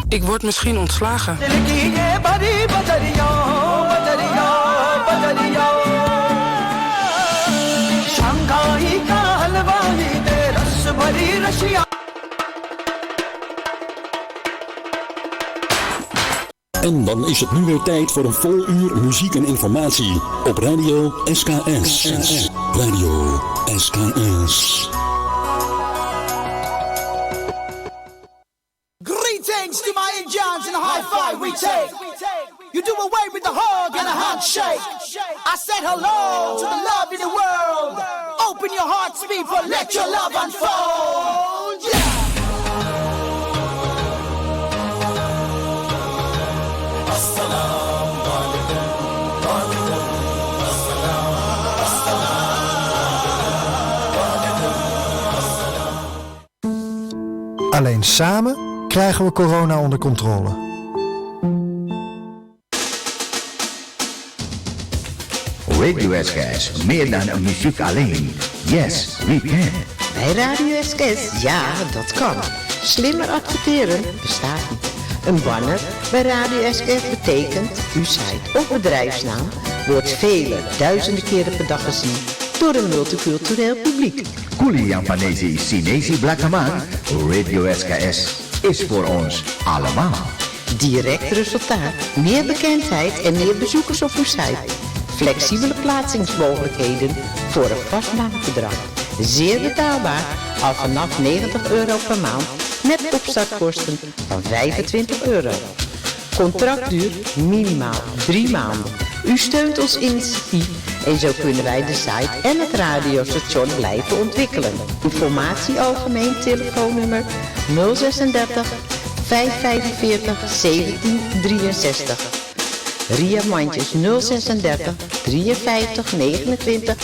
Ik word misschien ontslagen. En dan is het nu weer tijd voor een vol uur muziek en informatie op Radio SKS. Radio SKS. Greetings to my Indians and a high five we take. You do away with the hug and a handshake. I said hello to the love in the world. Open your hearts, people, let your love unfold. Yeah. Alleen samen krijgen we corona onder controle. Radio SKS, meer dan een muziek alleen. Yes, we can. Bij Radio SKS, ja, dat kan. Slimmer adverteren bestaat niet. Een banner bij Radio SKS betekent, uw site of bedrijfsnaam wordt vele duizenden keren per dag gezien door een multicultureel publiek. Kuli Japanese, Chinese, Blakaman, Radio SKS is voor ons allemaal. Direct resultaat, meer bekendheid en meer bezoekers op uw site. Flexibele plaatsingsmogelijkheden voor een vast maandbedrag. Zeer betaalbaar, al vanaf €90 per maand met opstartkosten van €25. Contractduur minimaal 3 maanden. U steunt ons initiatief en zo kunnen wij de site en het radiostation blijven ontwikkelen. Informatie algemeen telefoonnummer 036 545 1763. Ria Mandjes 036 53 29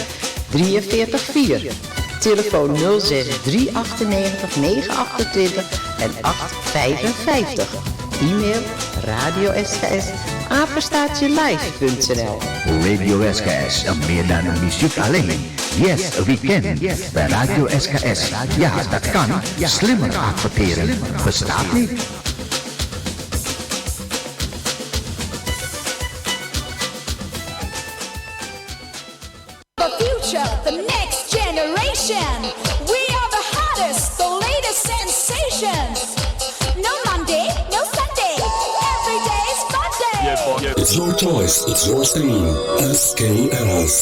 43 4. Telefoon 06 398 928 en 855. E-mail radiosks@live.nl. Radio SKS, meer dan een muziek alleen. Yes, we can. Bij Radio SKS, ja, dat kan. Slimmer adverteren bestaat niet. The next generation. We are the hottest, the latest sensations. No Monday, no Sunday. Every day's fun day. It's your choice, it's your stream. SKS.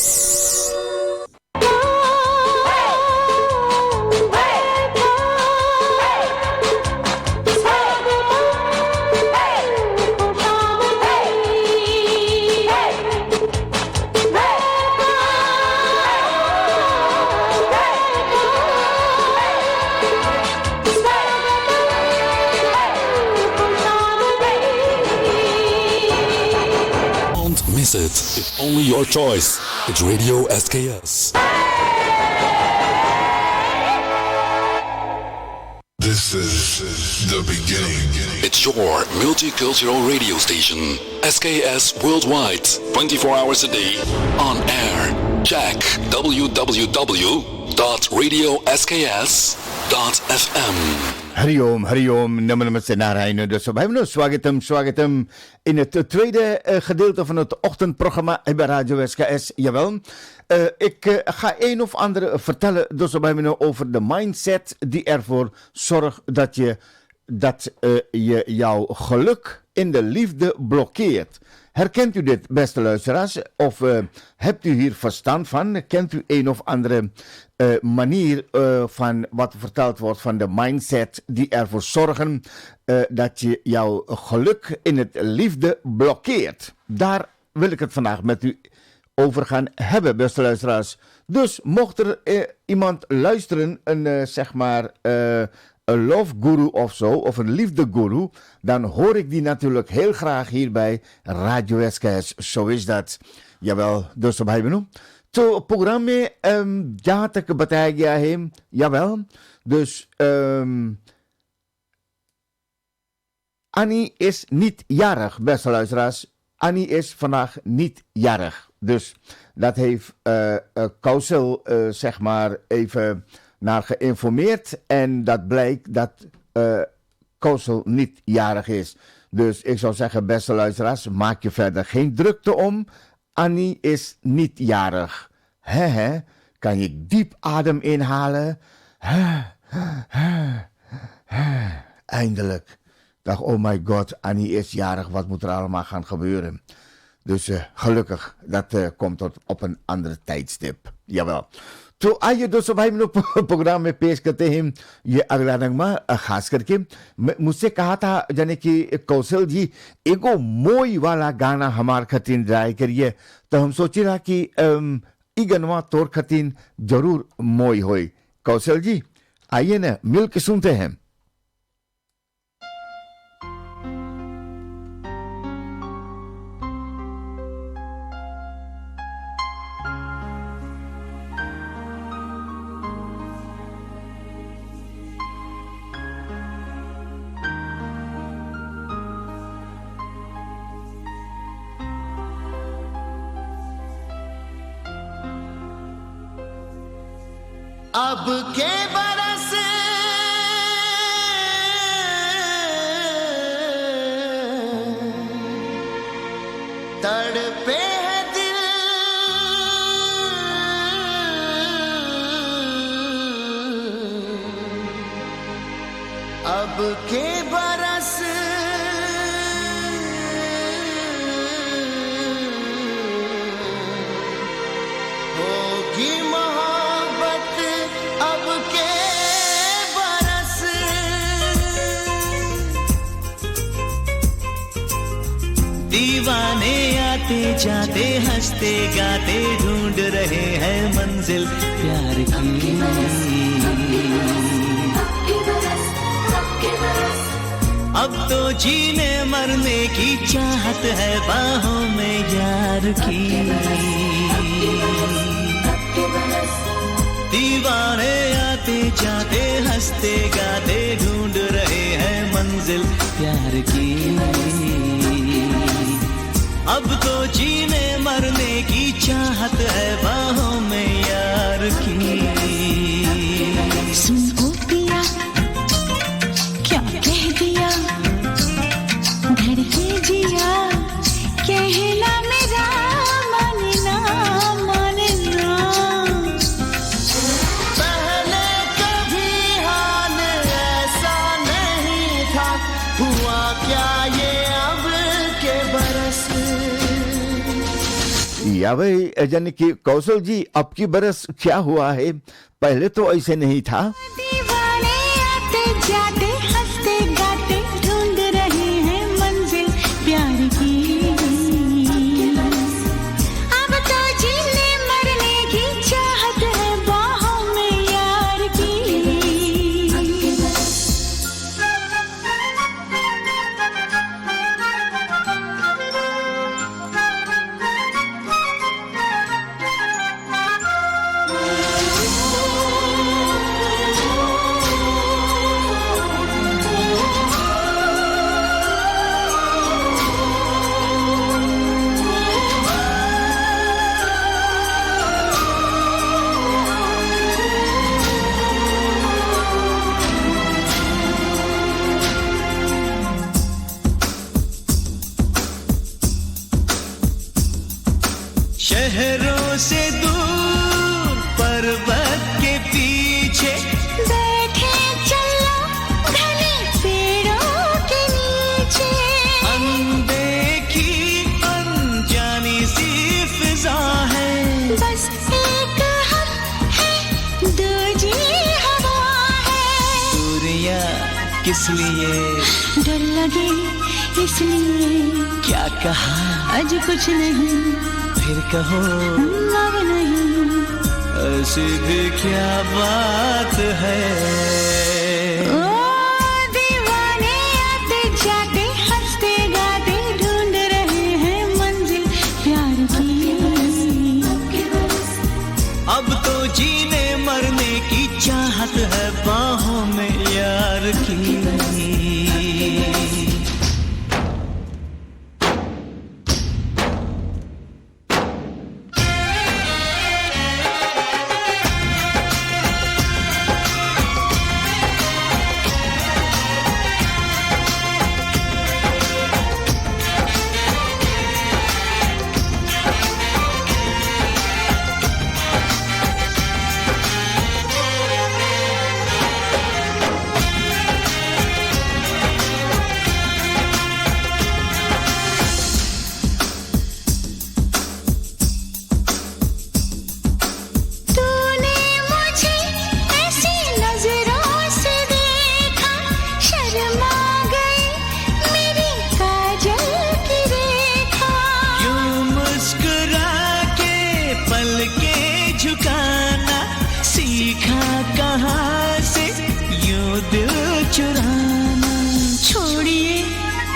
It's only your choice. It's Radio SKS. This is the beginning. It's your multicultural radio station. SKS Worldwide. 24 hours a day. On air. Check www.radiosks.fm. Hariom, namaste Narayana. Dus we hebben swagatum in het tweede gedeelte van het ochtendprogramma bij Radio SKS. Jawel. Ik ga een of ander vertellen dus we hebben over de mindset die ervoor zorgt dat je jouw geluk in de liefde blokkeert. Herkent u dit, beste luisteraars? Of hebt u hier verstand van? Kent u een of andere manier van wat verteld wordt van de mindset die ervoor zorgen dat je jouw geluk in het liefde blokkeert? Daar wil ik het vandaag met u over gaan hebben, beste luisteraars. Dus mocht er iemand luisteren, een love guru of zo, of een liefde guru, dan hoor ik die natuurlijk heel graag hier bij Radio SKS. Zo is dat. Jawel, dus wat hebben we nu? Het programma, ja, te batagja hem. Jawel. Dus, Annie is niet jarig, beste luisteraars. Annie is vandaag niet jarig. Dus dat heeft Kaussel, even naar geïnformeerd. En dat blijkt dat Koussel niet jarig is. Dus ik zou zeggen, beste luisteraars, maak je verder geen drukte om. Annie is niet jarig. Kan je diep adem inhalen? Eindelijk. Dacht, oh my god, Annie is jarig. Wat moet er allemaal gaan gebeuren? Dus gelukkig, dat komt op een ander tijdstip. Jawel. तो आइए दोस्तों भाई मैंने programme में पेश करते हैं ये अगला नगमा खास करके मुझसे कहा था जाने कि कौशल जी एगो मोई वाला गाना हमार खतीन ड्राई करिए तो हम सोचे रहा कि ई गनवा तोर खतीन जरूर मोई होई कौशल जी आइए ना मिल के सुनते हैं अब के बरस तड़पे है दिल अब के बरस होगी दीवाने आते जाते हंसते गाते ढूंढ रहे हैं मंजिल प्यार की अब तो जीने मरने की चाहत है बाहों में यार की दीवाने आते जाते हंसते गाते ढूंढ रहे हैं मंजिल प्यार की अब तो जीने मरने की चाहत है बाहों में यार की सुन ओ पिया क्या कह दिया धड़के जिया कहना मेरा मानना मानना पहले कभी हाल ऐसा नहीं था हुआ क्या ये अब के बरस या भाई यानी कि कौशल जी अब की बरस क्या हुआ है पहले तो ऐसे नहीं था दीवाने आते जाते हंसते गाते ढूंढ रहे हैं मंजिल प्यार की अब तो जीने मरने की चाहत है बाहों में यार की शहरों से दूर पर्वत के पीछे बैठे चलो घने पेड़ों के नीचे अनदेखी अनजानी सी फिजा है बस एक हम है दूजी हवा है दूरियां किस लिए डर लगे इसलिए क्या कहा आज कुछ नहीं फिर कहो अब नहीं ऐसी भी क्या बात है ओ दीवाने आते जाते हंसते गाते ढूंढ रहे हैं मंजिल प्यार की अब तो जीने मरने की चाहत है बाहों में यार की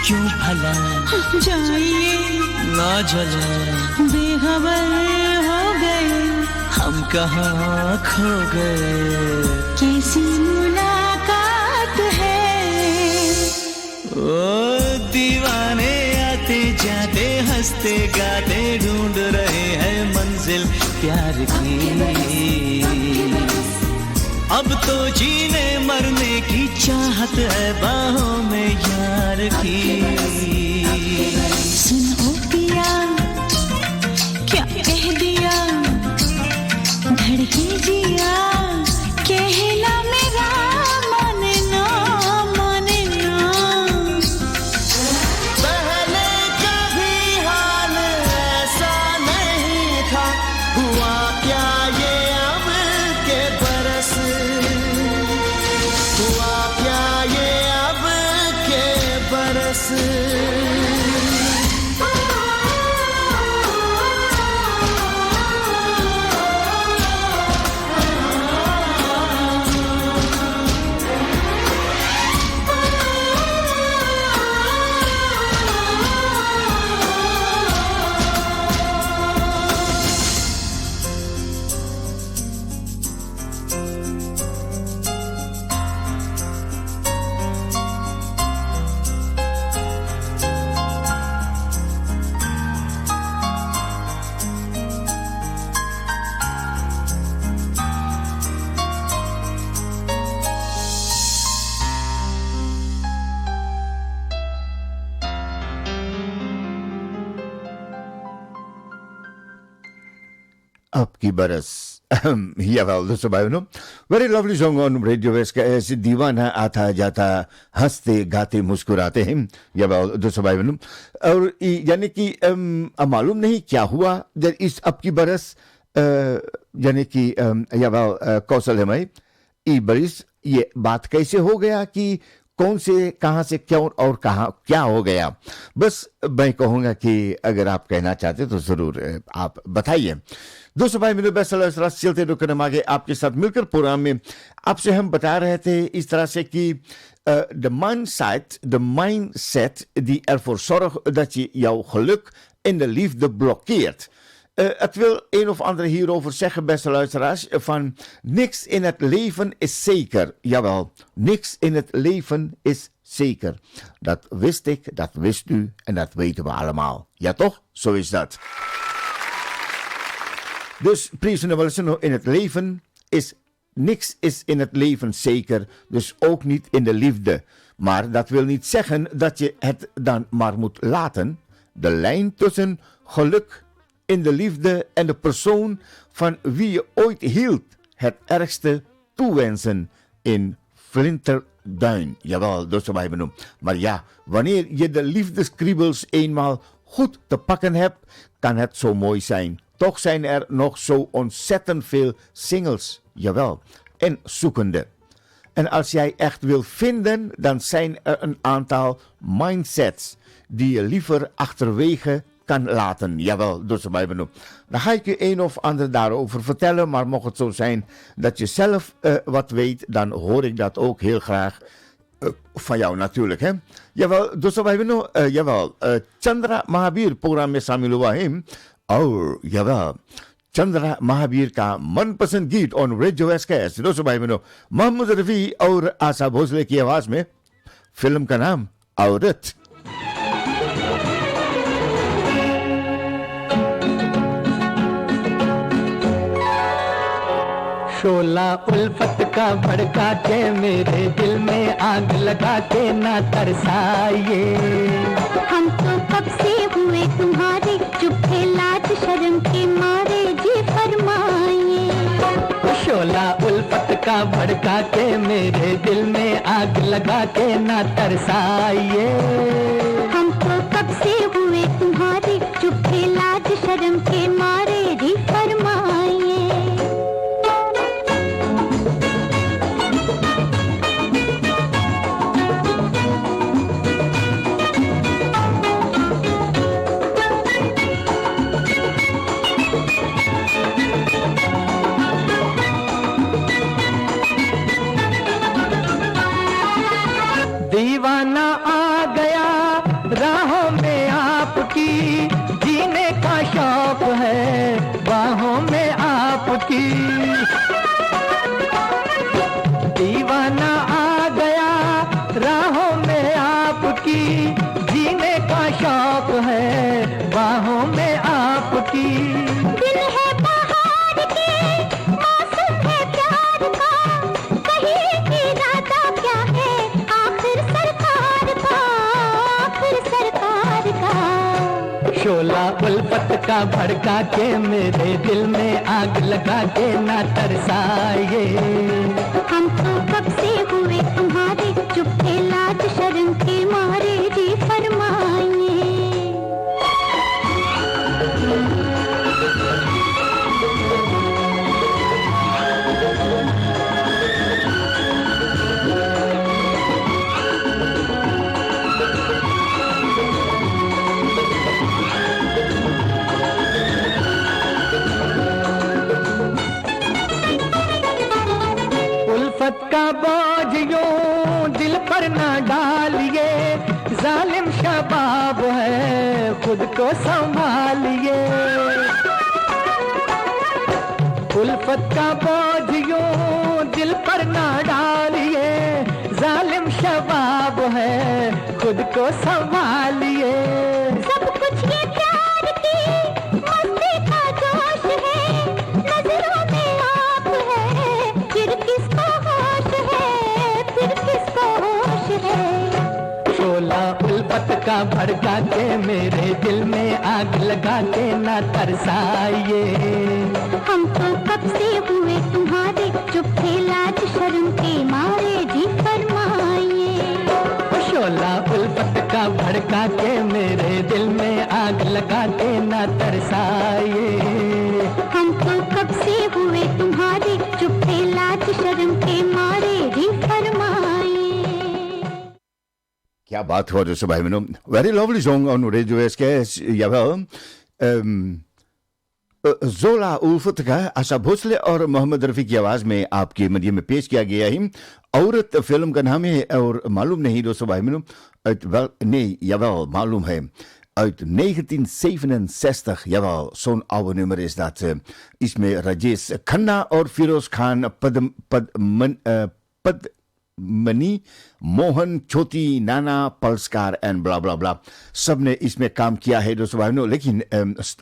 क्यों भला जाइए ना जला बेखबर हो गए हम कहाँ खो गए कैसी मुलाकात है ओ दीवाने आते जाते हंसते गाते ढूंढ रहे हैं मंजिल प्यार की अब तो जीने मरने की चाहत है बाहों में यार की सुन ओ पिया क्या कह दिया धड़के जिया कहना मेरा माने ना पहले कभी हाल ऐसा नहीं था हुआ क्या ये अब के बरस हुआ क्या ये अब के बरस आपकी बरस jawel, dus erbij no. Very lovely song on Radio SKS. दीवाना आता जाता हंसते गाते मुस्कुराते हैं jawel, dus erbij no. और यानी कि मालूम नहीं क्या हुआ जब इस आपकी बरस यानी कि jawel कौशल है मैं ई बरिस ये बात कैसे हो गया कि कौन से कहां से क्यों और कहां क्या हो गया बस मैं कहूंगा कि अगर आप कहना चाहते तो जरूर आप बताइए दोस्तों भाई मेरे बेस्ट चलते रुकने आगे आपके साथ मिलकर प्रोग्राम में आपसे हम बता रहे थे इस तरह से कि de mindset die ervoor zorgt dat je jouw geluk in de liefde blokkeert. Het wil een of ander hierover zeggen, beste luisteraars, van niks in het leven is zeker. Jawel, niks in het leven is zeker. Dat wist ik, dat wist u en dat weten we allemaal. Ja toch? Zo is dat. Dus, priestende Wilson, in het leven is niks is in het leven zeker, dus ook niet in de liefde. Maar dat wil niet zeggen dat je het dan maar moet laten. De lijn tussen geluk in de liefde en de persoon van wie je ooit hield het ergste toewensen in Flinterduin. Jawel, dat is wat wij benoemen. Maar ja, wanneer je de liefdeskriebels eenmaal goed te pakken hebt, kan het zo mooi zijn. Toch zijn er nog zo ontzettend veel singles, jawel, en zoekende. En als jij echt wil vinden, dan zijn er een aantal mindsets die je liever achterwege kan laten. Jawel, dat is mij benoemd. Dan ga ik je een of ander daarover vertellen, maar mocht het zo zijn dat je zelf wat weet, dan hoor ik dat ook heel graag van jou natuurlijk. Hè? Jawel, dat is mij benoemd. Jawel, Chandra Mahabir, programma Samil Wahim. और जवाब चंद्रा महावीर का मनपसंद गीत on radio SKS दोस्तों भाई बहनों मोहम्मद रफी और आशा भोसले की आवाज में फिल्म का नाम औरत शोला उल्फत का भड़का के मेरे दिल में आग लगा के ना तरसाइए हम तो कब से हुए तुम्हारे चुपके लाज शर्म के मारे जी फरमाइए शोला उल्फत का भड़का के मेरे दिल में आग लगा के ना तरसाइए हम तो कब से हुए तुम्हारे चुपके लाज शर्म के मारे जी फरमाइए दीवाना आ गया शोला उल्फत का भड़का के मेरे दिल में आग लगा के ना तरसाइए। हम तो कब से हुए तुम्हारे, चुप थे लाज शर्म के मारे, जी फरमाइए। उल्फत का बोझ यूं दिल पर ना डालिए, जालिम शबाब है खुद को संभालिए। उल्फत का बोझ यूं दिल पर ना डालिए, जालिम शबाब है खुद को संभालिए। सब कुछ ये प्यार की मस्ती का जोश है, नजरों में आप है, फिर किसको होश है, फिर किसको होश है। शोला उल्फत का भड़का के मेरे दिल में आग लगा के ना तरसाइए। हम तो कब से हुए तुम्हारे, चुप थे लाज शर्म के मारे, जी फरमाइए। शोला उल्फत का भड़का के मेरे दिल में आग लगा के ना तरसाइए। हम तो कब से हुए तुम्हारे, चुप थे लाज शर्म के मारे, जी फरमाइए। क्या बात हुआ दोस्तों भाई बहनों, very lovely song on radio SKS, jawel. जोला उल्फत का आशा भोसले और मोहम्मद रफी की आवाज में आपके मध्य में पेश किया गया है। औरत फिल्म का नाम है और मालूम नहीं दोस्तों भाई बहनों, nee, jawel, मालूम है। Uit 1967, jawel, zo'n oude nummer is dat. Isme Rajesh Khanna और फिरोज खान पद्मनी मोहन छोटी नाना पल्सकार एंड ब्ला ब्ला ब्ला सब ने इसमें काम किया है दोस्तों भाई बहनों, लेकिन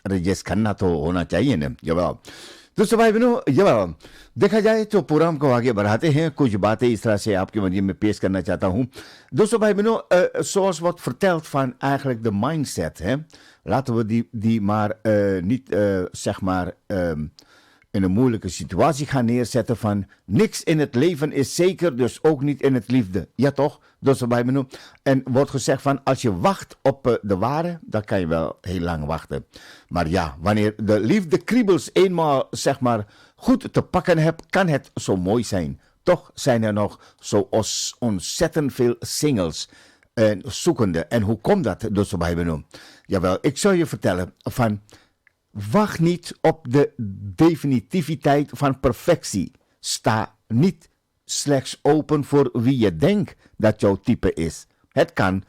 राजेश खन्ना तो होना चाहिए ना जवाब। दोस्तों भाई बहनों, जवाब देखा जाए तो प्रोग्राम को आगे बढ़ाते हैं, कुछ बातें इस तरह से आपके मध्य में पेश करना चाहता हूं दोस्तों भाई बहनों। Zoals wat verteld van eigenlijk de mindset, hè? Laten we die maar niet zeg maar in een moeilijke situatie gaan neerzetten van niks in het leven is zeker, dus ook niet in het liefde. Ja toch? Dus bij me. En wordt gezegd van als je wacht op de ware, dan kan je wel heel lang wachten. Maar ja, wanneer de liefde kriebels eenmaal zeg maar goed te pakken hebt, kan het zo mooi zijn. Toch zijn er nog zo ontzettend veel singles en zoekende. En hoe komt dat? Dus bij me. Jawel, ik zou je vertellen van wacht niet op de definitiviteit van perfectie. Sta niet slechts open voor wie je denkt dat jouw type is. Het kan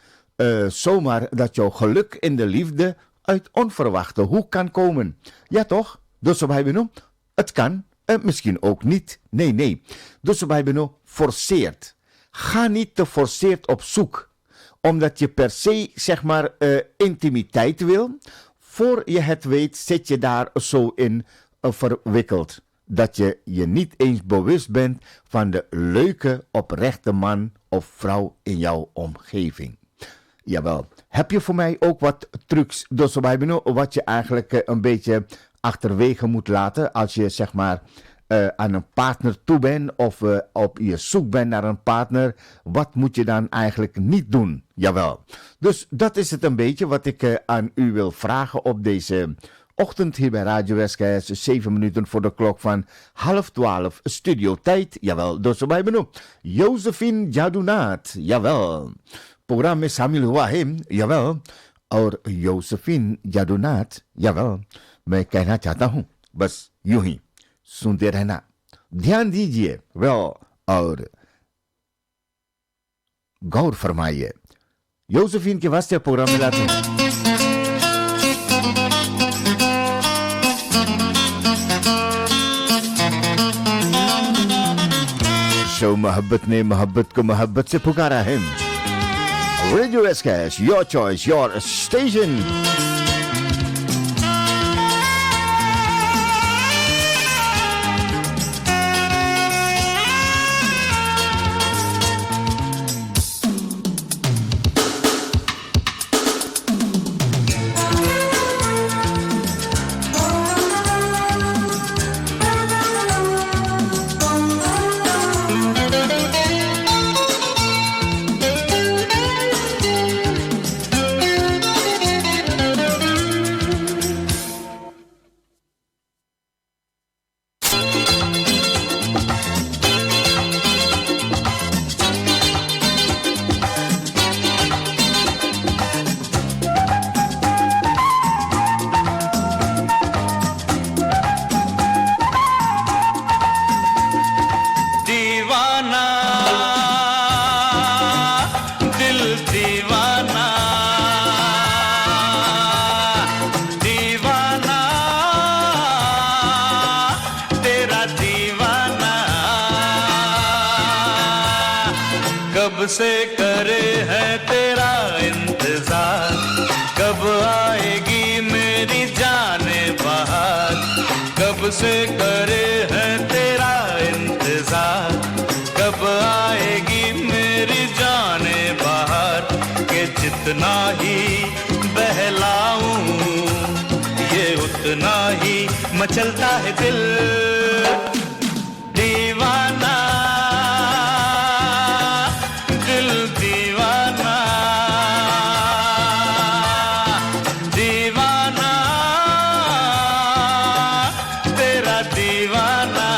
zomaar dat jouw geluk in de liefde uit onverwachte hoek kan komen. Ja toch? Dus bij beno, het kan, misschien ook niet. Nee. Dus bij beno, forceert. Ga niet te forceerd op zoek. Omdat je per se, zeg maar, intimiteit wil. Voor je het weet zit je daar zo in verwikkeld. Dat je je niet eens bewust bent van de leuke, oprechte man of vrouw in jouw omgeving. Jawel. Heb je voor mij ook wat trucs, dus wat je eigenlijk een beetje achterwege moet laten als je zeg maar aan een partner toe bent of op je zoek bent naar een partner? Wat moet je dan eigenlijk niet doen? Jawel. Dus dat is het een beetje wat ik aan u wil vragen op deze ochtend hier bij Radio SKS. 7 minuten voor de klok van 11:30 studiotijd. Jawel, dus bij me. Josephine Jadunat. Jawel. Programma Samil hua hai. Jawel. और Josephine Jadunat. Jawel. मैं कहना चाहता हूँ बस यूं ही सुनते रहना, ध्यान दीजिए वेल और गौर फरमाइए। योसेफीन के वास्ते प्रोग्राम में लाते हैं। शो मोहब्बत ने मोहब्बत को मोहब्बत से पुकारा है। Radio SKS, your choice, your station. कब से करे है तेरा इंतजार, कब आएगी मेरी जाने बहार। कब से करे है तेरा इंतजार, कब आएगी मेरी जाने बहार। के जितना ही बहलाऊं ये उतना ही मचलता है दिल दीवाना, दिल दीवाना, दीवाना तेरा दीवाना।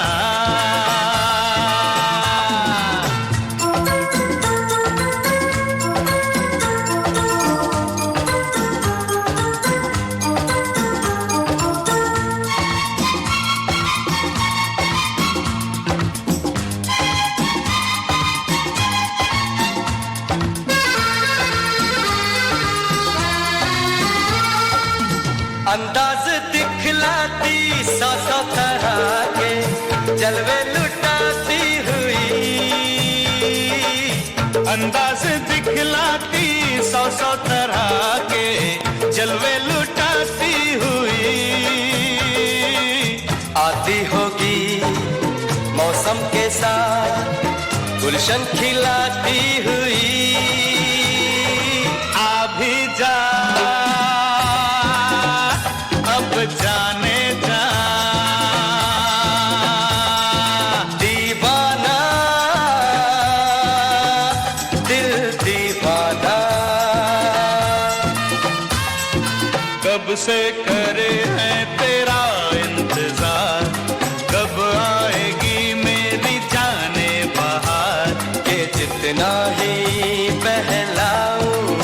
अंदाज दिखलाती सौ सौ तरह के, जलवे लुटाती हुई। अंदाज दिखलाती सौ सौ तरह के, जलवे लुटाती हुई। आती होगी मौसम के साथ गुलशन खिलाती हुई। आ भी जा जाने जा दीवाना, दिल दीवाना। कब से करे है तेरा इंतजार, कब आएगी मेरी जाने बहार। के जितना ही बहलाऊं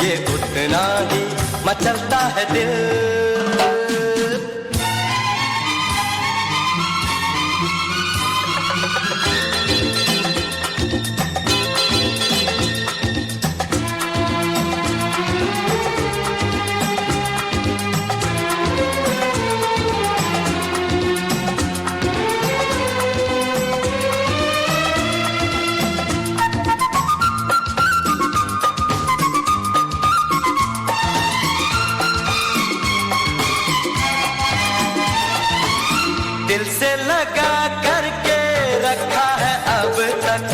ये उतना ही मचलता है दिल। दिल से लगा करके रखा है अब तक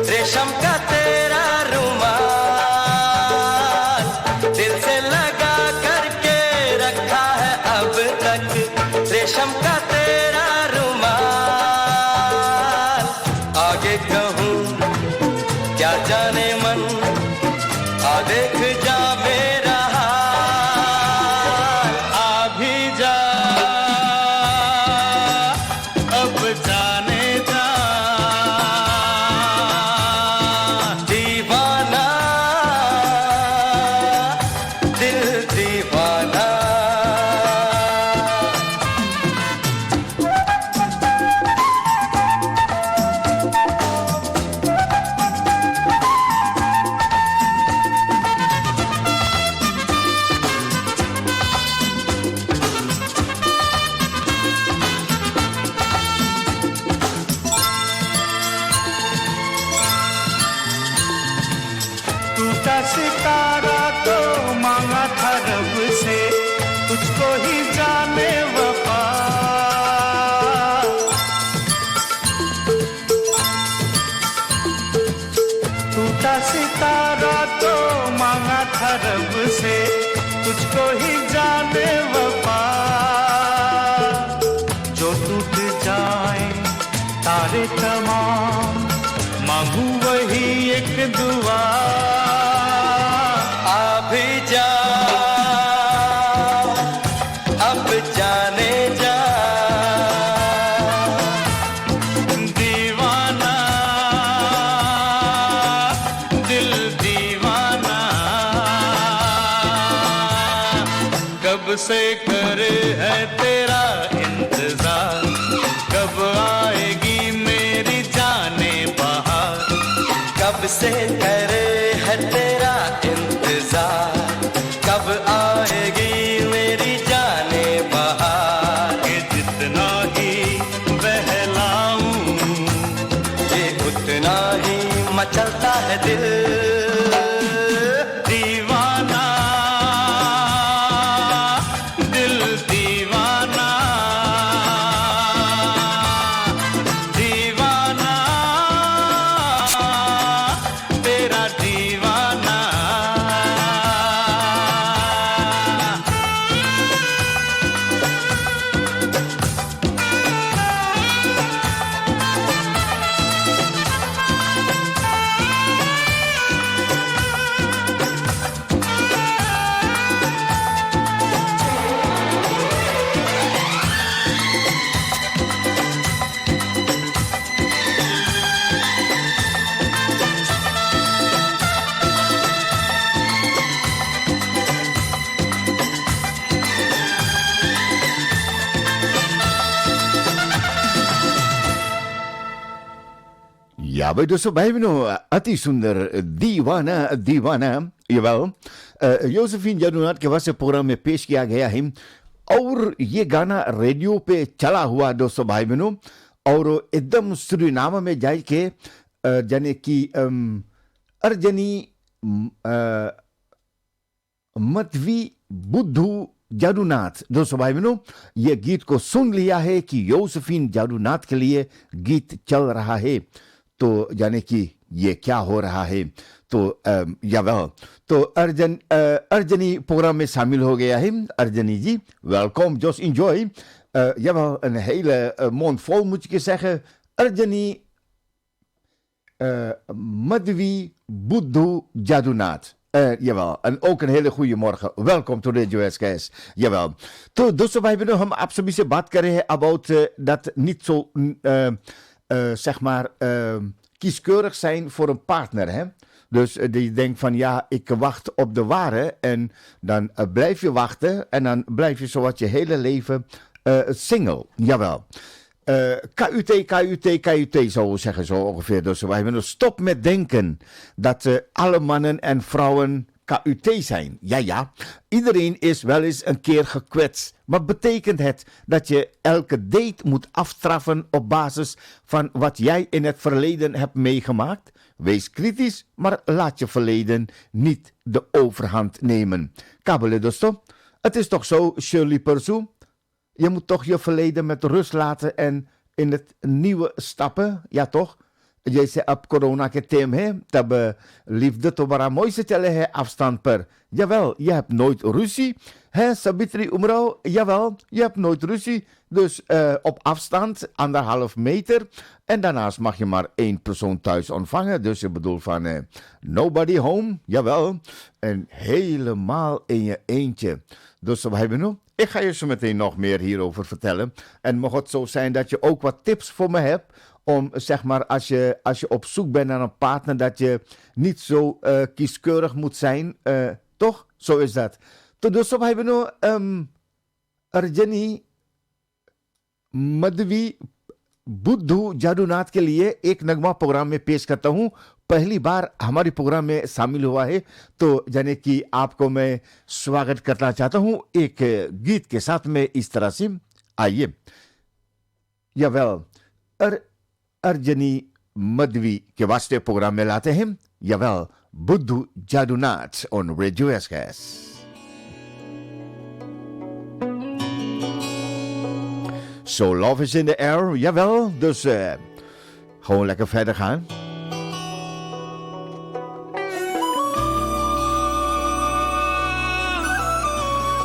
रेशम का तेरा रुमाल। दिल से लगा करके रखा है अब तक रेशम का तेरा रुमाल। आगे कहूँ क्या जाने मन, आ देख जा मेरा हाल। आ भी जा जाने जा दीवाना, दिल दीवाना। टूटा सितारा तो मांगा था रब से, तुझको ही जाने वफा। टूटा सितारा तो मांगा था रब से, तुझको ही जाने वफा। जो टूट जाए तारे तमाम, मांगू वही एक दुआ। आ भी जा अब जाने जा दीवाना, दिल दीवाना। कब से करे है तेरा इंतजार, कब आएगी मेरी जाने बहार। कब से करे है तेरा इंतजार, कब आएगी मेरी जाने बहार। के जितना ही बहलाऊं ये उतना ही मचलता Ja, bij doस्तों भाई बहनों अति सुंदर दीवाना दीवाना जवाल योसेफिन जदुनाथ के वास्ते प्रोग्राम में पेश किया गया है और ये गाना रेडियो पे चला हुआ दोस्तों भाई बहनों और एकदम सुरीनाम में जाए के जाने की अर्जनी मतवी बुद्धू जादूनाथ दोस्तों भाई बहनों ये गीत को सुन लिया है कि योसेफिन जादूनाथ के लिए गीत चल रहा है तो जाने की ये क्या हो रहा है तो jawel तो अर्जनी प्रोग्राम में शामिल हो गया है अर्जनी जी welkom just enjoy jawel een hele mond vol moet ik je zeggen Arjuni Madhvi Buddhu Jadunath jawel, en ook een hele goede morgen. Welkom to Radio SKS. Jawel. तो दोस्तों भाई बहनों हम आप सभी से बात कर रहे हैं about dat niet zo zeg maar kieskeurig zijn voor een partner, hè? Dus die denkt van ja, ik wacht op de ware en dan blijf je wachten en dan blijf je zowat je hele leven single. Jawel. KUT zou zeggen zo ongeveer. Dus wij hebben stop met denken dat alle mannen en vrouwen KUT zijn. Ja, iedereen is wel eens een keer gekwetst. Maar betekent het dat je elke date moet afstraffen op basis van wat jij in het verleden hebt meegemaakt? Wees kritisch, maar laat je verleden niet de overhand nemen. Kabele dosto, het is toch zo, Shirley Pursu? Je moet toch je verleden met rust laten en in het nieuwe stappen, ja toch? Jesse op corona ke tem he, tab liefde to bara mooi se chale he afstand per. Jawel, je hebt nooit ruzie. Hè, Sabitri Umrao, jawel, je hebt nooit ruzie. Dus op afstand, 1,5 meter. En daarnaast mag je maar 1 persoon thuis ontvangen. Dus je bedoelt van nobody home, jawel. En helemaal in je eentje. Dus we hebben nu. Ik ga je zo meteen nog meer hierover vertellen. En mocht het zo zijn dat je ook wat tips voor me hebt. Om, zeg maar, als je op zoek bent naar een partner, dat je niet zo kieskeurig moet zijn. Toch? Zo is dat. तो दोस्तों भाई बहनों अर्जनी मधवी बुद्धू जादूनाथ के लिए एक नगमा programme में पेश करता हूं पहली बार हमारी प्रोग्राम में शामिल हुआ है तो जाने कि आपको मैं स्वागत करना चाहता हूं एक गीत के साथ में इस तरह से आइए jawel अर्जनी मधवी के वास्ते प्रोग्राम में लाते हैं jawel बुद्धू Jadunath on Radio SKS. So love is in the air, jawel. Dus gewoon lekker verder gaan.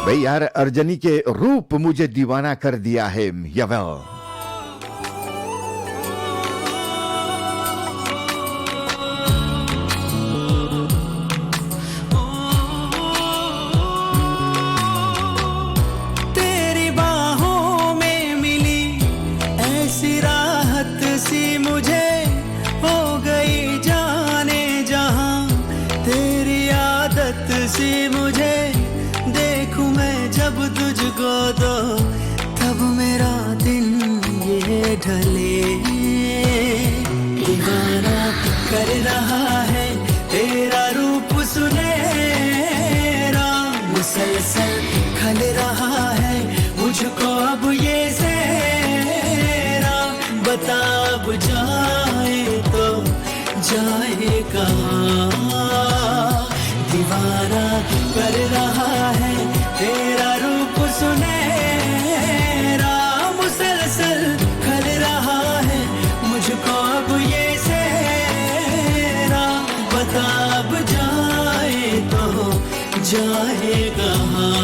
भाई यार अर्जनी के रूप मुझे दीवाना कर दिया है, jawel. तब मेरा दिन ये ढले दीवाना कर रहा है तेरा रूप सुनहरा मुसलसल खल रहा है मुझको अब ये ज़हरा बता अब जाए तो जाए कहाँ दीवाना कर रहा है तेरा रूप सुनहरा मुसलसल खल रहा है मुझको अब ये ज़हरा बता अब जाए तो जाए कहाँ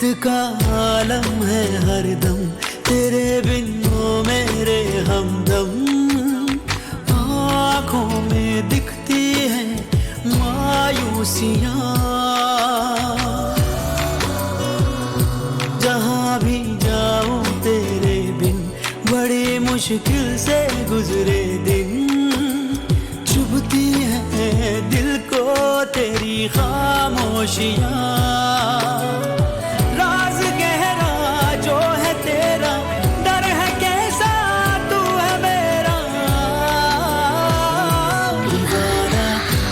खुद का आलम है हरदम तेरे बिन वो मेरे हमदम आँखों में दिखती है मायूसियाँ जहाँ भी जाऊँ तेरे बिन बड़ी मुश्किल से गुजरे दिन चुभती है दिल को तेरी खामोशियाँ राज गहरा जो है तेरा डर है कैसा तू है मेरा दीवाना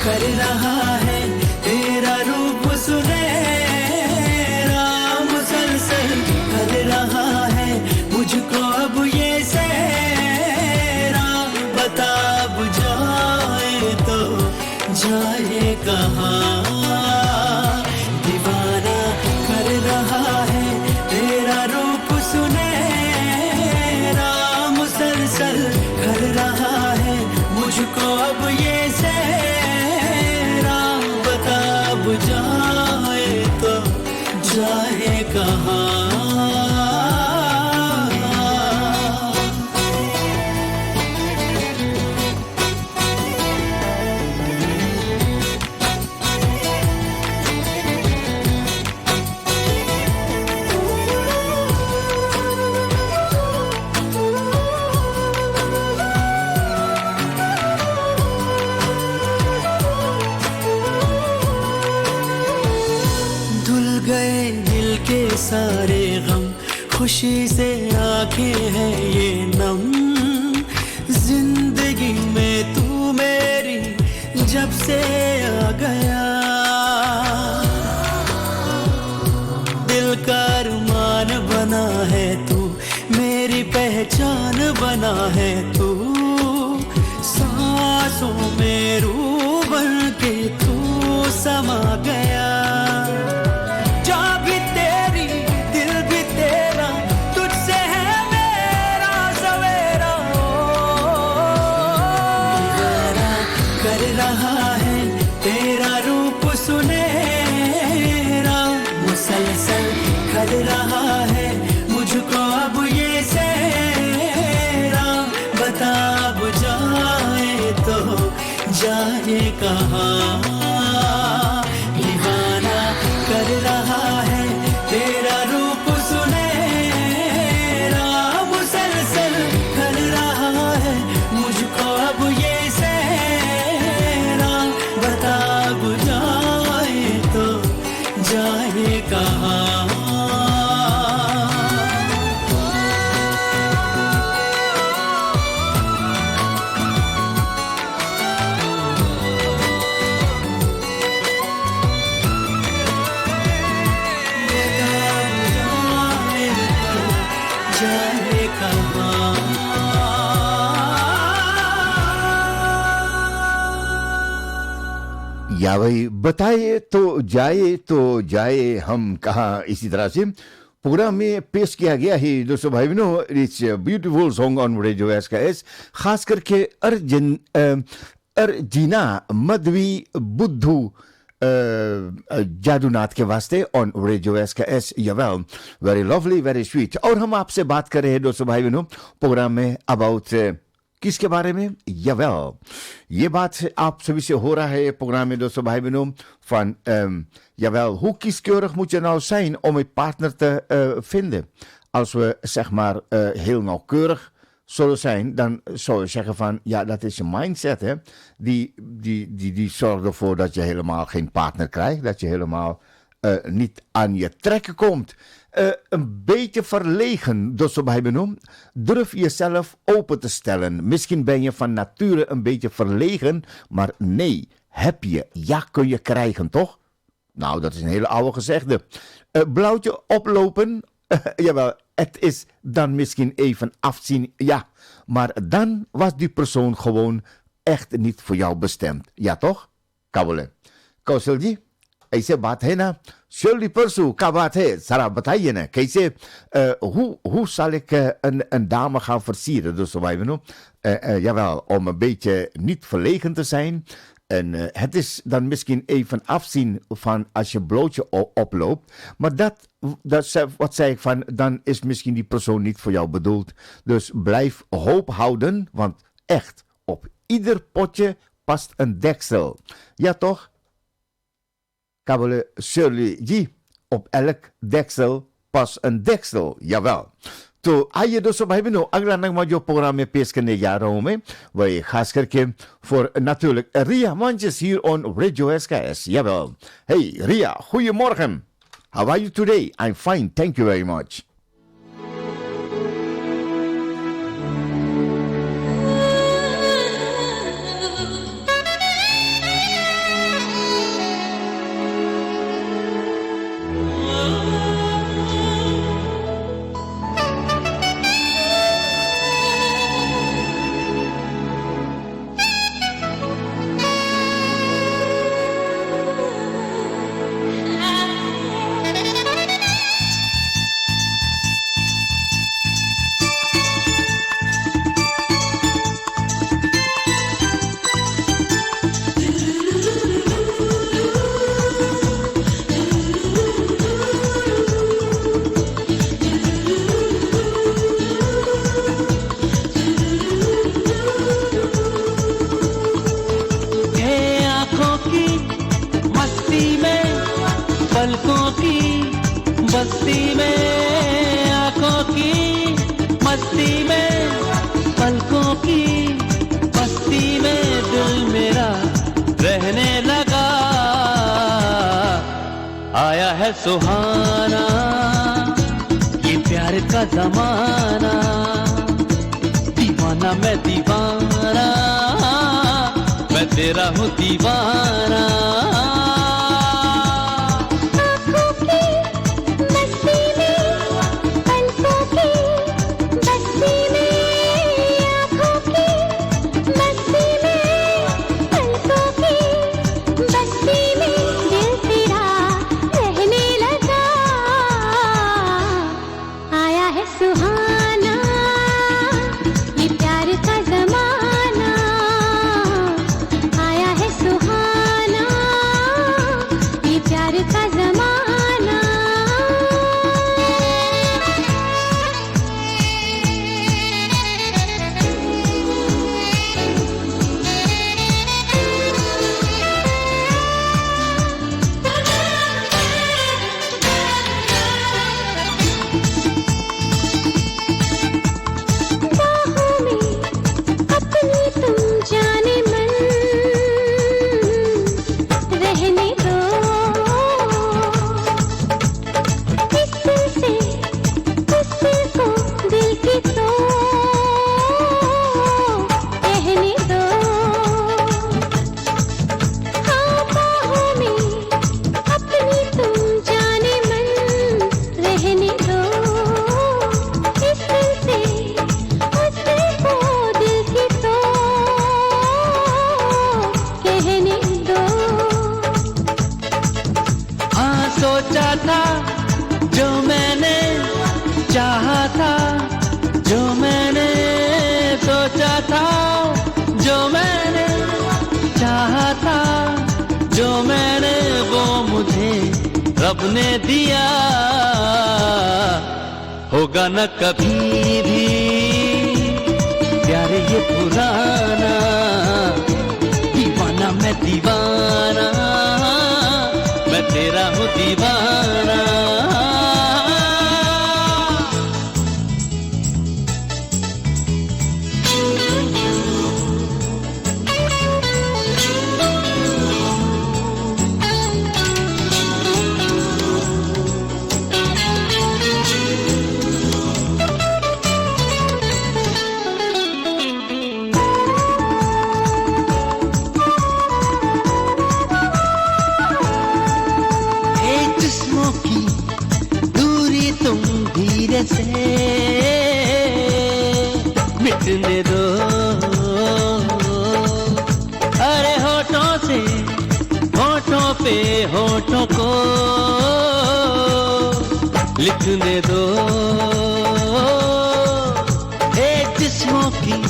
कर रहा है तेरा रूप सुनहरा मुसलसल कर रहा है मुझको अब ये सहरा बता अब जाए तो जाए कहाँ दीवाना कर रहा है तेरा रूप सुनहरा मुसलसल कर रहा है मुझको अब ये सहरा बता अब जाए तो जाए कहाँ सारे गम खुशी से आंखें हैं ये नम जिंदगी में तू मेरी जब से आ गया दिल का अरमान बना है तू मेरी पहचान बना है तू सांसों में रूह बन के तू समा गया कर रहा है मुझको अब ये सहरा बता अब जाए तो जाए कहाँ दीवाना कर रहा है तेरा रूप सुनहरा मुसलसल कर रहा है मुझको अब ये सहरा बता अब जाए तो जाए कहाँ या भाई बताए तो जाए हम कहाँ इसी तरह से प्रोग्राम में पेश किया गया है दोस्तों भाई बहनों it's beautiful song on radio SKS खास करके अर्जिना मधवी बुद्धू जादूनाथ के वास्ते ऑन रेडियो एसकेएस यावेल वेरी लवली वेरी स्वीट और हम आपसे बात कर रहे हैं दोस्तों भाई बहनों प्रोग्राम में अबाउट किसके बारे में यावेल ये बात आप सभी से हो रहा है प्रोग्राम में दोस्तों भाई benoem van jawel, hoe kieskeurig moet je nou zijn om een partner te vinden? Als we zeg maar heel nauwkeurig zullen zijn, dan zou je zeggen van ja, dat is een mindset hè. Die zorgt ervoor dat je helemaal geen partner krijgt, dat je helemaal niet aan je trekken komt. Een beetje verlegen, dus zo bij benoemd. Durf jezelf open te stellen. Misschien ben je van nature een beetje verlegen, maar nee, heb je, ja kun je krijgen, toch? Nou, dat is een hele oude gezegde. Blauwtje oplopen, jawel, het is dan misschien even afzien, ja. Maar dan was die persoon gewoon echt niet voor jou bestemd. Ja toch? Kawale. Kausalji? ऐसे बात है ना शोली परसों का बात है जरा बताइए ना कैसे hoe zal ik een dame gaan versieren dus wij benoemen jawel om een beetje niet verlegen te zijn en het is dan misschien even afzien van als je blootje oploopt maar dat wat zei ik van, dan is misschien die persoon niet voor jou bedoeld. Dus blijf hoop houden, want echt, op ieder potje past een deksel. Ja toch? Kabele Shirley G. Op elk deksel past een deksel. Jawel. To aye dus op hebben nou agranang majo programma peskene jaren waar je gas kerken voor natuurlijk Ria Manches hier on Radio SKS. Jawel. Hey Ria, goedemorgen. How are you today? I'm fine, thank you very much. सुहाना ये प्यार का जमाना दीवाना मैं तेरा हूँ दीवाना रब ने दिया होगा न कभी भी प्यार ये पुराना दीवाना मैं तेरा हूँ दीवाना से मिटने दो अरे होठों से होठों पे होठों को लिखने दो एक जिस्मों की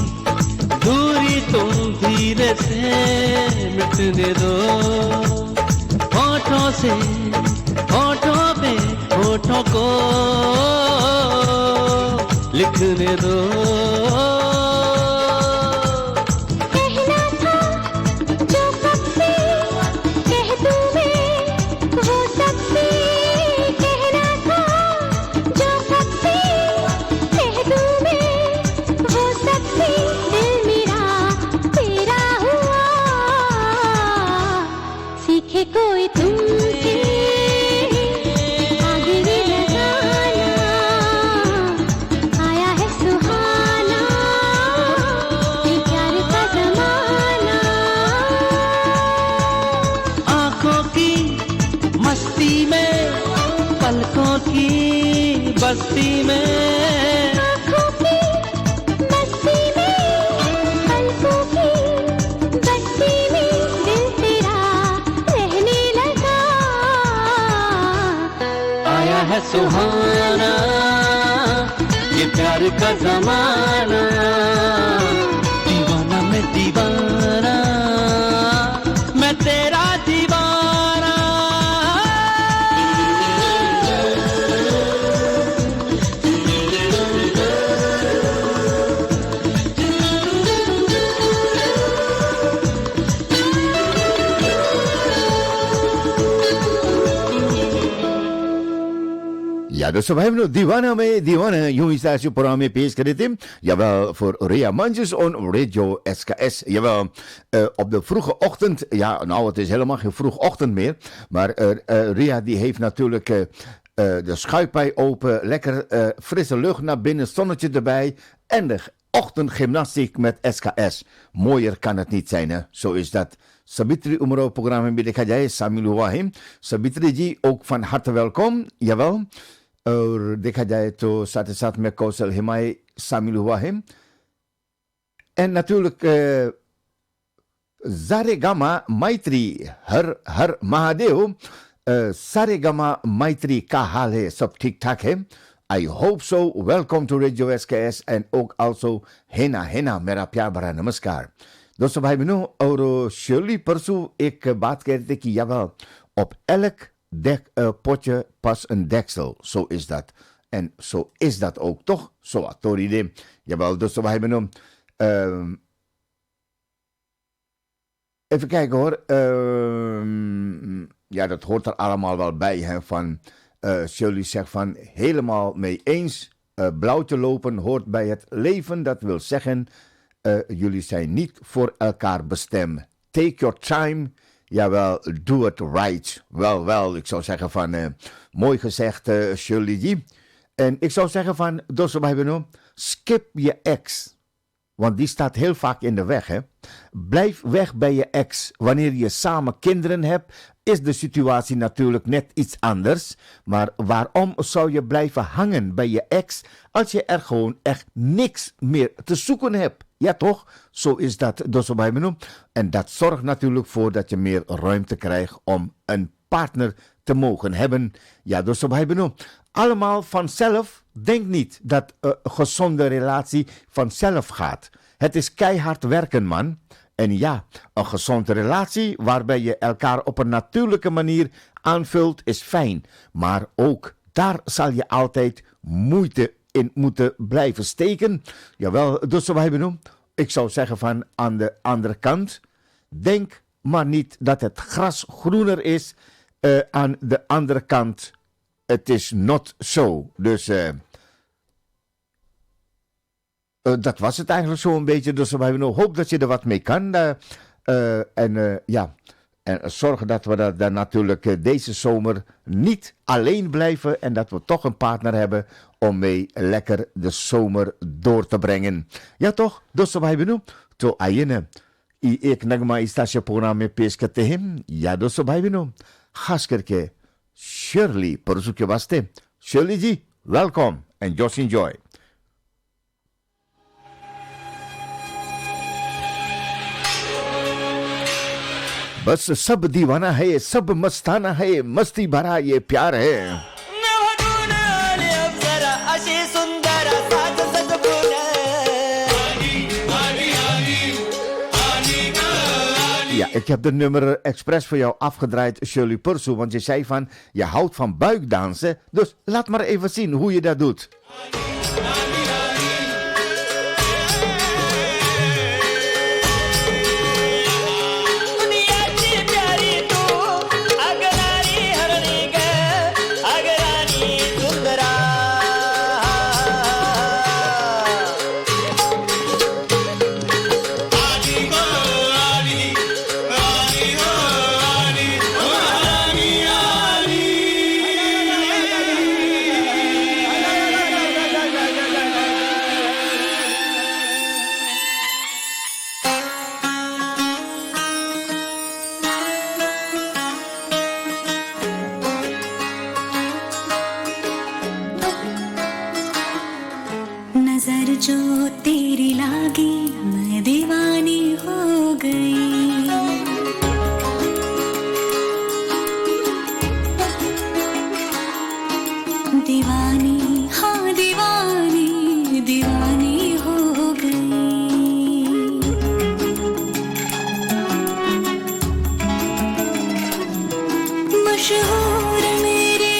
दूरी तुम धीरे से मिटने दो होठों से होठों पे होठों को लिखने दो। कहना था जो कब से कह दूं मैं वो सबसे, कहना था जो कब से कह दूं मैं वो सबसे, दिल मेरा तेरा हुआ, सीखे कोई तुमसे आगे ये लगाना, आया है सुहाना ये प्यार का ज़माना। आँखों की मस्ती में पलकों की बस्ती में, आँखों की मस्ती में पलकों की बस्ती में, दिल तेरा रहने लगा, आया है सुहाना ये प्यार का ज़माना। दीवाना मैं दीवाना, मैं तेरा दीवाना। Ja, dus we hebben nog Diwana mee, Diwana, jongingstage mee pees gereden. Jawel, voor Ria Manjes on Radio SKS. Jawel, op de vroege ochtend, ja, nou het is helemaal geen vroeg ochtend meer. Maar Ria die heeft natuurlijk de schuippij open, lekker frisse lucht naar binnen, zonnetje erbij. En de ochtendgymnastiek met SKS. Mooier kan het niet zijn, hè. Zo is dat. Sabitri Umro programma bij de Kajai, Samilu Wahim. Sabitri ji, ook van harte welkom. Jawel. देखा जाए तो साथ ही साथ में कौशल हिमाई शामिल हुआ है and natuurlijk Saregama Maitri her her Mahadev Saregama Maitri का हाल है सब ठीक ठाक है I hope so. Welcome to Radio SKS and ook also Hena Hena मेरा प्यार भरा नमस्कार दोस्तों भाई बहनों और शर्ली परसों एक बात कह रहे थे कि jawel op elk potje pas een deksel. Zo is dat. En zo is dat ook, toch? Zo, Toride. Jawel, dus we hebben hem. Even kijken hoor. Ja, dat hoort er allemaal wel bij. Hè, van Shirley zegt van helemaal mee eens. Blauw te lopen hoort bij het leven. Dat wil zeggen, jullie zijn niet voor elkaar bestemd. Take your time. Jawel, do it right. Wel, ik zou zeggen van, mooi gezegd, Shirley. En ik zou zeggen van, skip je ex. Want die staat heel vaak in de weg, hè. Blijf weg bij je ex. Wanneer je samen kinderen hebt, is de situatie natuurlijk net iets anders. Maar waarom zou je blijven hangen bij je ex als je er gewoon echt niks meer te zoeken hebt? Ja toch? Zo is dat dus bij me. En dat zorgt natuurlijk voor dat je meer ruimte krijgt om een partner te mogen hebben. Ja, dus bij me. Allemaal vanzelf. Denk niet dat een gezonde relatie vanzelf gaat. Het is keihard werken, man. En ja, een gezonde relatie waarbij je elkaar op een natuurlijke manier aanvult is fijn. Maar ook daar zal je altijd moeite in moeten blijven steken. Jawel, dus wij benoemen. Ik zou zeggen van aan de andere kant. Denk maar niet dat het gras groener is aan de andere kant. Het is not so. Dus dat was het eigenlijk zo'n beetje. Dus we hebben nog hoop dat je er wat mee kan. En zorgen dat we daar natuurlijk deze zomer niet alleen blijven. En dat we toch een partner hebben om mee lekker de zomer door te brengen. Ja toch? Dus we hebben nu to ayene. Ik nagma istasje programma peske te hem. Ja dus we hebben nu. Gaskerke Shirley por zoekje waste. Shirley ji, welkom en just enjoy. बस सब दीवाना है सब मस्ताना है मस्ती भरा ये प्यार है Ja, ik heb de nummer expres voor jou afgedraaid, Shirley Pursu, want je zei van, je houdt van buikdansen, dus laat maar even zien hoe je dat doet. नजर जो तेरी लागी मैं दीवानी हो गई दीवानी हाँ दीवानी दीवानी हो गई मशहूर मेरे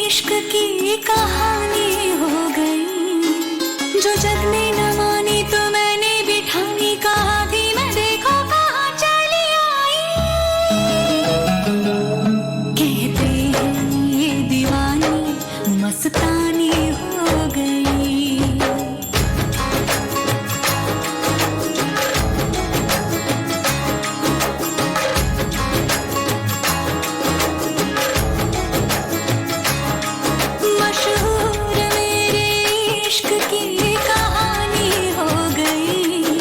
इश्क की कहानी हो गई जो जग ने न मानी तो मैंने बिठानी कहा थी मैं देखो कहाँ चली आई कहते हैं ये दीवानी मस्तानी हो गई मशहूर मेरे इश्क की कहानी हो गई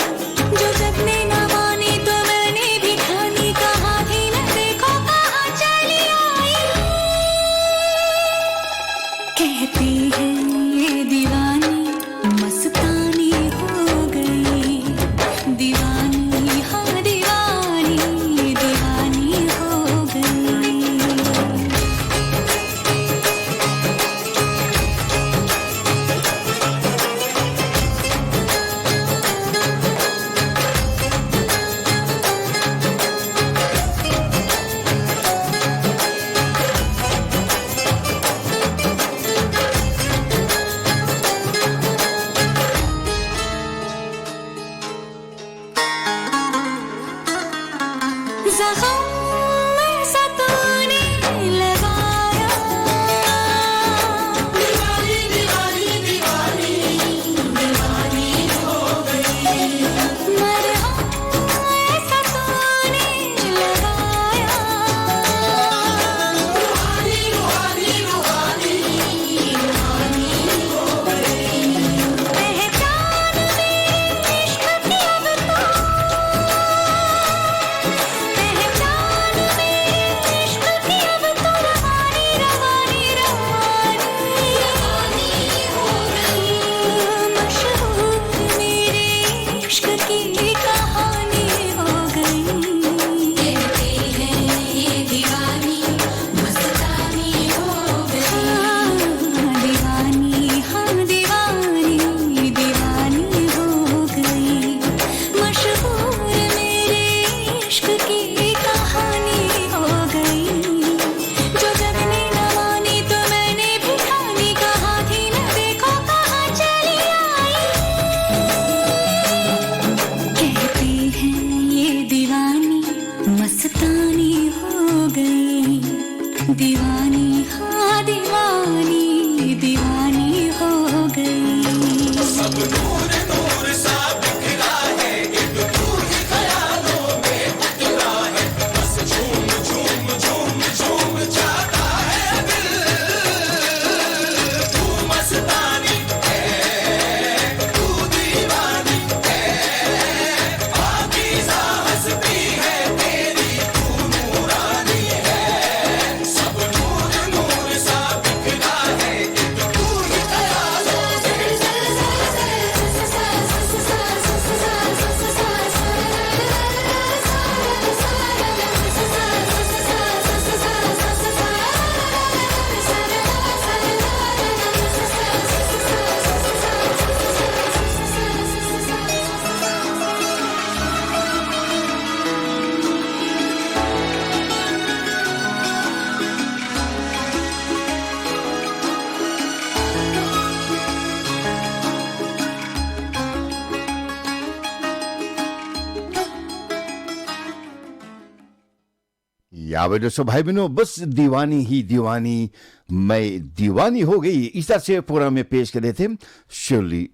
जो जब ने न मानी तो मैंने भी ठानी कहा थी मैं देखो कहाँ चली आई कहती है ये दीवानी मस्तानी हो गई दीवानी हाँ दीवानी दीवानी हो गई ज़ख़म ऐसा तूने लगाया दीवानी दीवानी दीवानी दीवानी हो गई मरहम ऐसा तूने लगाया रूहानी रूहानी रूहानी रूहानी हो गई पहचान मेरे इश्क की अब तो पहचान Ja, we dus भाई बहनों बस दीवानी ही दीवानी मैं दीवानी हो गई इस तरह से प्रोग्राम में पेश कर रहे थे शर्ली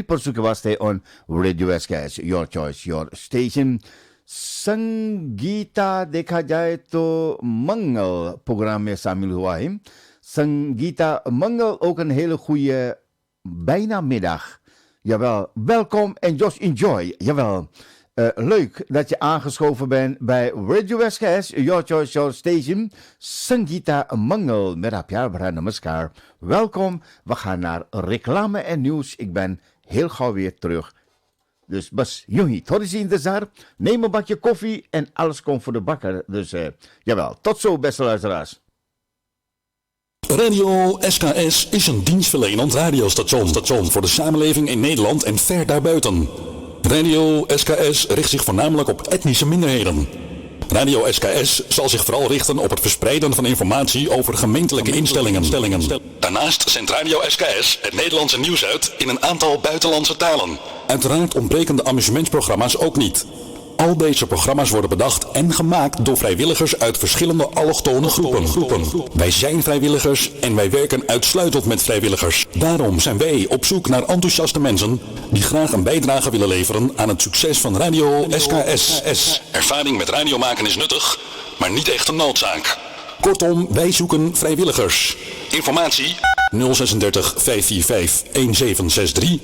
परसू के वास्ते on radio SKS your choice your station. Sangeeta देखा जाए तो मंगल प्रोग्राम में शामिल हुआ है। Sangeeta Mangel, ook een hele goede bijna middag. Jawel, welkom en just enjoy. Jawel, leuk dat je aangeschoven bent bij Radio SKS, Your Choice, Your Station. Sangeeta Mangel, met haar pyar namaskar. Welkom, we gaan naar reclame en nieuws. Ik ben heel gauw weer terug. Dus bas, jongie, tot is intezar. Neem een bakje koffie en alles komt voor de bakker. Dus jawel, tot zo beste luisteraars. Radio SKS is een dienstverlenend radiostation voor de samenleving in Nederland en ver daarbuiten. Radio SKS richt zich voornamelijk op etnische minderheden. Radio SKS zal zich vooral richten op het verspreiden van informatie over gemeentelijke instellingen. Daarnaast zendt Radio SKS het Nederlandse nieuws uit in een aantal buitenlandse talen. Uiteraard ontbreken de amusementsprogramma's ook niet. Al deze programma's worden bedacht en gemaakt door vrijwilligers uit verschillende allochtone groepen. Wij zijn vrijwilligers en wij werken uitsluitend met vrijwilligers. Daarom zijn wij op zoek naar enthousiaste mensen die graag een bijdrage willen leveren aan het succes van Radio SKS. Ervaring met radio maken is nuttig, maar niet echt een noodzaak. Kortom, wij zoeken vrijwilligers. Informatie 036 545 1763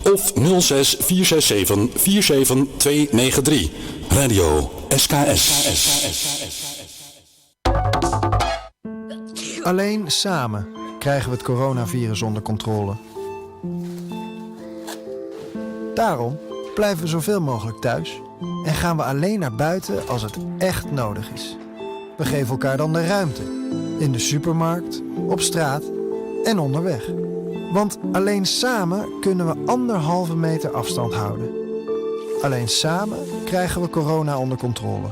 of 06 467 47293. Radio SKS. Alleen samen krijgen we het coronavirus onder controle. Daarom blijven we zoveel mogelijk thuis en gaan we alleen naar buiten als het echt nodig is. We geven elkaar dan de ruimte. In de supermarkt, op straat en onderweg. Want alleen samen kunnen we 1,5 meter afstand houden. Alleen samen krijgen we corona onder controle.